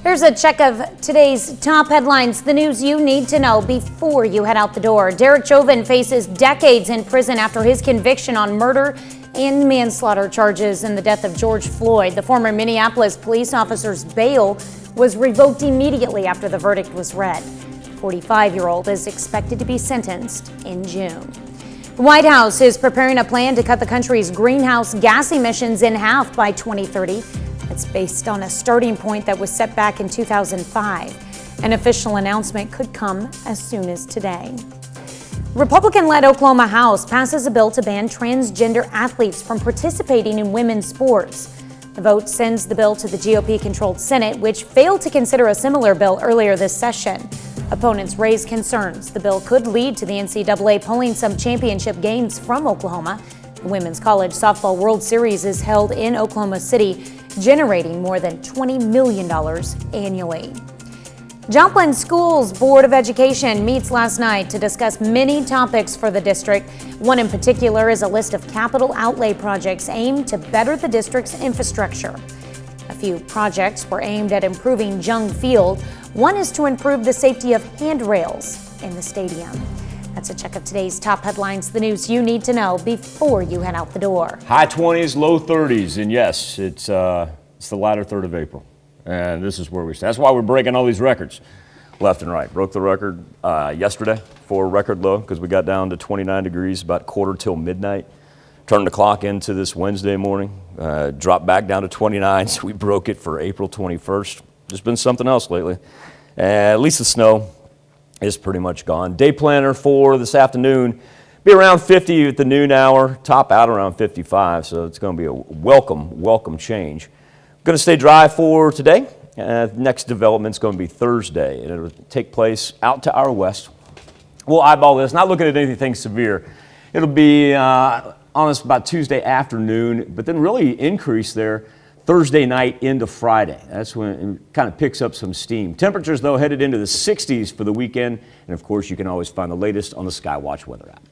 Here's a check of today's top headlines, the news you need to know before you head out the door. Derek Chauvin faces decades in prison after his conviction on murder and manslaughter charges in the death of George Floyd. The former Minneapolis police officer's bail was revoked immediately after the verdict was read. The 45-year-old is expected to be sentenced in June. The White House is preparing a plan to cut the country's greenhouse gas emissions in half by 2030. It's based on a starting point that was set back in 2005. An official announcement could come as soon as today. Republican-led Oklahoma House passes a bill to ban transgender athletes from participating in women's sports. The vote sends the bill to the GOP-controlled Senate, which failed to consider a similar bill earlier this session. Opponents raise concerns the bill could lead to the NCAA pulling some championship games from Oklahoma. The Women's College Softball World Series is held in Oklahoma City, generating more than $20 million annually. Joplin Schools Board of Education meets last night to discuss many topics for the district. One in particular is a list of capital outlay projects aimed to better the district's infrastructure. A few projects were aimed at improving Jung Field. One is to improve the safety of handrails in the stadium. That's a check of today's top headlines, the news you need to know before you head out the door. High 20s, low 30s, and yes, it's the latter third of April, and this is where we stand. That's why we're breaking all these records left and right. Broke the record yesterday for a record low because we got down to 29 degrees about quarter till midnight. Turned the clock into this Wednesday morning, dropped back down to 29, so we broke it for April 21st. Just been something else lately. At least the snow is pretty much gone. Day planner for this afternoon, be around 50 at the noon hour, top out around 55, so it's going to be a welcome change. Going to stay dry for today. Next development's going to be Thursday, and it'll take place out to our west. We'll eyeball this, not looking at anything severe. It'll be on us about Tuesday afternoon, but then really increase there Thursday night into Friday. That's when it kind of picks up some steam. Temperatures, though, headed into the 60s for the weekend. And, of course, you can always find the latest on the Skywatch weather app.